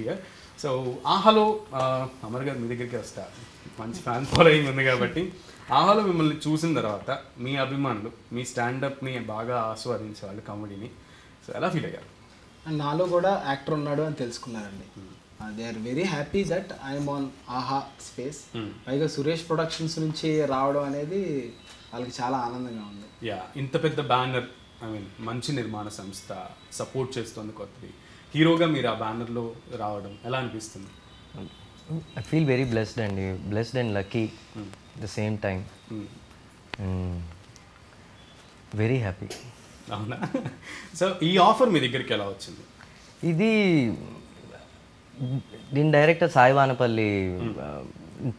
Here. So ఆహాలో అమర్ గారు మీ దగ్గరికి వస్తా, మంచి ఫ్యాన్ ఫాలోయింగ్ ఉంది కాబట్టి ఆహాలో మిమ్మల్ని చూసిన తర్వాత మీ అభిమానులు మీ స్టాండప్ని బాగా ఆస్వాదించే వాళ్ళు, కామెడీని, సో ఎలా ఫీల్ అయ్యారు? అండ్ నాలో కూడా యాక్టర్ ఉన్నాడు అని తెలుసుకున్నారండి. They are very happy that I'm on Aha space. పైగా సురేష్ ప్రొడక్షన్స్ నుంచి రావడం అనేది వాళ్ళకి చాలా ఆనందంగా ఉంది. యా, ఇంత పెద్ద బ్యానర్, ఐ మీన్ మంచి నిర్మాణ సంస్థ సపోర్ట్ చేస్తుంది కొత్తది. హీరోగా మీరు ఆ బ్యానర్లో రావడం ఎలా అనిపిస్తుంది? I feel very blessed and lucky at the same time. And very happy. అవునా? సో ఈ ఆఫర్ మీ దగ్గరికి ఎలా వచ్చింది? ఇది దీని డైరెక్టర్ సాయి వానపల్లి,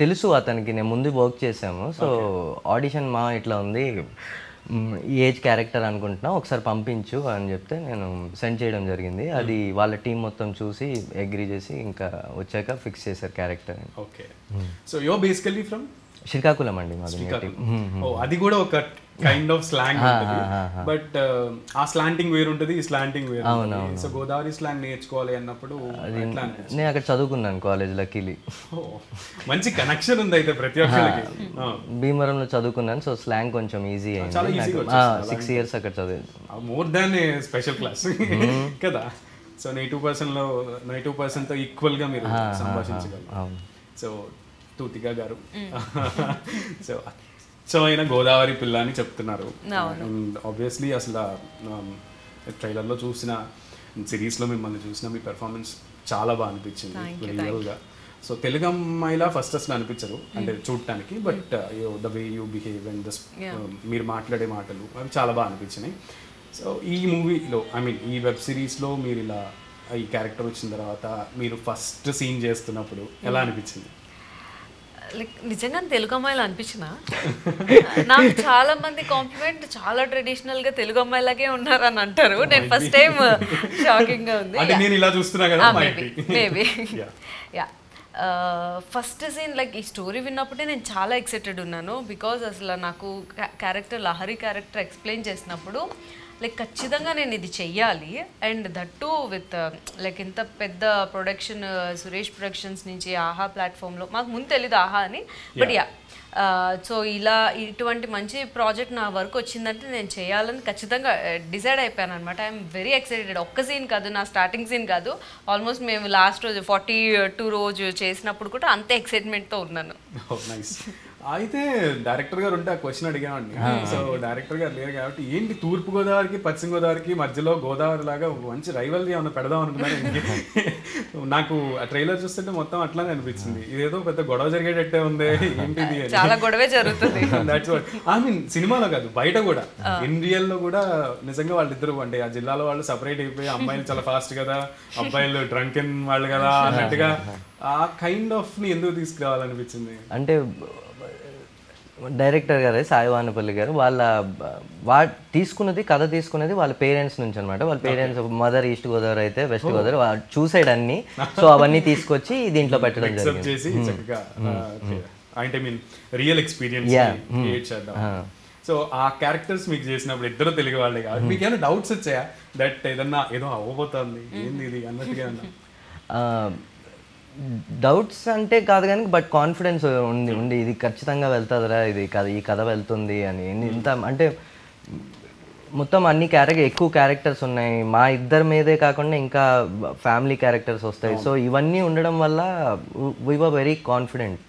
తెలుసు అతనికి, నేను ముందు వర్క్ చేశాము. సో ఆడిషన్ ఇట్లా ఉంది, ఈ ఏజ్ క్యారెక్టర్ అనుకుంటున్నా, ఒకసారి పంపించు అని చెప్తే నేను సెండ్ చేయడం జరిగింది. అది వాళ్ళ టీం మొత్తం చూసి అగ్రీ చేసి ఇంకా వచ్చాక ఫిక్స్ చేశారు character. Okay, so you are basically from Srikakulam అండి మాది. అది కూడా ఒక కైండ్ ఆఫ్ స్లాంగ్ ఉంటుంది, బట్ ఆ స్లాంటింగ్ వేరు ఉంటుంది, ఈ స్లాంటింగ్ వేరు ఉంటుంది. సో గోదావరి స్లాంగ్ నేర్చుకోవాలి అన్నప్పుడు నేను అక్కడ చదువుకున్నాను కాలేజ్, లక్కీలీ. మంచి కనెక్షన్ ఉంది అయితే ప్రతి ఒక్కరికి. భీమవరంలో చదువుకున్నాను, సో స్లాంగ్ కొంచెం ఈజీ అయింది. 6 years అక్కడ చదివాను. మోర్ దాన్ ఏ స్పెషల్ క్లాస్ కదా. సో నేటివ్ పర్సన్తో ఈక్వల్గా మీరు సంభాషించగలరు. సో తూతిగా గారు సో అయిన గోదావరి పిల్ల అని చెప్తున్నారు. అండ్ ఆబ్వియస్లీ అసలు ట్రైలర్లో చూసిన, సిరీస్లో మిమ్మల్ని చూసిన మీ పెర్ఫార్మెన్స్ చాలా బాగా అనిపించింది రియల్గా. సో తెలుగు అమ్మాయిలా ఫస్ట్ అసలు అనిపించరు అంటే చూడటానికి, but the way you behave and మీరు మాట్లాడే మాటలు అవి చాలా బాగా అనిపించినాయి. సో ఈ మూవీలో, ఐ మీన్ ఈ వెబ్ సిరీస్లో మీరు ఇలా ఈ క్యారెక్టర్ వచ్చిన తర్వాత మీరు ఫస్ట్ సీన్ చేస్తున్నప్పుడు ఎలా అనిపించింది? లైక్ నిజంగా తెలుగు అమ్మాయిలు అనిపించిన నాకు చాలా మంది కాంప్లిమెంట్, చాలా ట్రెడిషనల్ గా తెలుగు అమ్మాయిలాగే ఉన్నారు అని అంటారు. నేను ఫస్ట్ టైం షాకింగ్ గా ఉంది. Maybe yeah, first scene like ఈ స్టోరీ విన్నప్పుడే నేను చాలా ఎక్సైటెడ్ ఉన్నాను. బికాజ్ అసలు నాకు క్యారెక్టర్, లహరి క్యారెక్టర్ ఎక్స్ప్లెయిన్ చేసినప్పుడు లైక్ ఖచ్చితంగా నేను ఇది చెయ్యాలి. అండ్ దట్టు విత్ లైక్ ఇంత పెద్ద ప్రొడక్షన్, సురేష్ ప్రొడక్షన్స్ నుంచి ఆహా ప్లాట్ఫామ్లో, మాకు ముందు తెలీదు ఆహా అని, బట్ యా. సో ఇలా ఇటువంటి మంచి ప్రాజెక్ట్ నా వర్క్ వచ్చిందంటే నేను చేయాలని ఖచ్చితంగా డిసైడ్ అయిపోయాను అనమాట. I'm very excited. ఒక్క సీన్ కాదు, నా స్టార్టింగ్ సీన్ కాదు, ఆల్మోస్ట్ మేము లాస్ట్ రోజు 42 రోజు చేసినప్పుడు కూడా అంతే ఎక్సైట్మెంట్తో ఉన్నాను. అయితే డైరెక్టర్ గారు ఉంటే ఆ క్వశ్చన్ అడిగామండి. సో డైరెక్టర్ గారు లేరు కాబట్టి ఏంటి తూర్పు గోదావరికి పశ్చిమ గోదావరికి మధ్యలో గోదావరి లాగా మంచి రైవల్రీ ఏమన్నా పెడదాం అనుకున్నాను. నాకు ఆ ట్రైలర్ చూస్తుంటే మొత్తం అట్లానే అనిపించింది, ఇదేదో పెద్ద గొడవ జరిగేటట్టే ఉంది, ఏంటిది చాలా గొడవే జరుగుతుంది. దట్స్ వాట్ ఐ మీన్, సినిమాలో కాదు బయట కూడా, ఇన్ రియల్ లో కూడా నిజంగా వాళ్ళిద్దరు అంటే ఆ జిల్లాలో వాళ్ళు సపరేట్ అయిపోయి, అమ్మాయిలు చాలా ఫాస్ట్ కదా, అబ్బాయిలు డ్రంకెన్ వాళ్ళు కదా అన్నట్టుగా ఆ కైండ్ ఆఫ్ ని ఎందుకు తీసుకురావాలనిపించింది? అంటే డైరెక్టర్ గారు సాయి వానపల్లి గారు కథ తీసుకున్నది వాళ్ళ పేరెంట్స్ నుంచి అనమాట. వాళ్ళ పేరెంట్స్ మదర్ ఈస్ట్ గోదావరి అయితే వెస్ట్ గోదావరి చూసైడ్ అన్ని, సో అవన్నీ తీసుకొచ్చి దీంట్లో పెట్టడం జరిగింది. అంటే మీన్ రియల్ ఎక్స్పీరియన్స్ క్రియేట్ చేద్దాం. సో ఆ క్యారెక్టర్స్ మీకు చేసినప్పుడు ఇద్దరు తెలుగు వాళ్ళే కాదు, మీకు ఏమైనా డౌట్స్ వచ్చాయా దట్ ఏదో అవ్వబోతుంది ఏంది ఇది అన్నట్టుగా? డౌట్స్ అంటే కాదు కానీ, బట్ కాన్ఫిడెన్స్ ఉంది ఇది ఖచ్చితంగా వెళ్తుందిరా, ఈ కథ వెళ్తుంది అని. ఇంత అంటే మొత్తం అన్ని ఎక్కువ క్యారెక్టర్స్ ఉన్నాయి, మా ఇద్దరి మీదే కాకుండా ఇంకా ఫ్యామిలీ క్యారెక్టర్స్ వస్తాయి. సో ఇవన్నీ ఉండడం వల్ల వీ వర్ వెరీ కాన్ఫిడెంట్.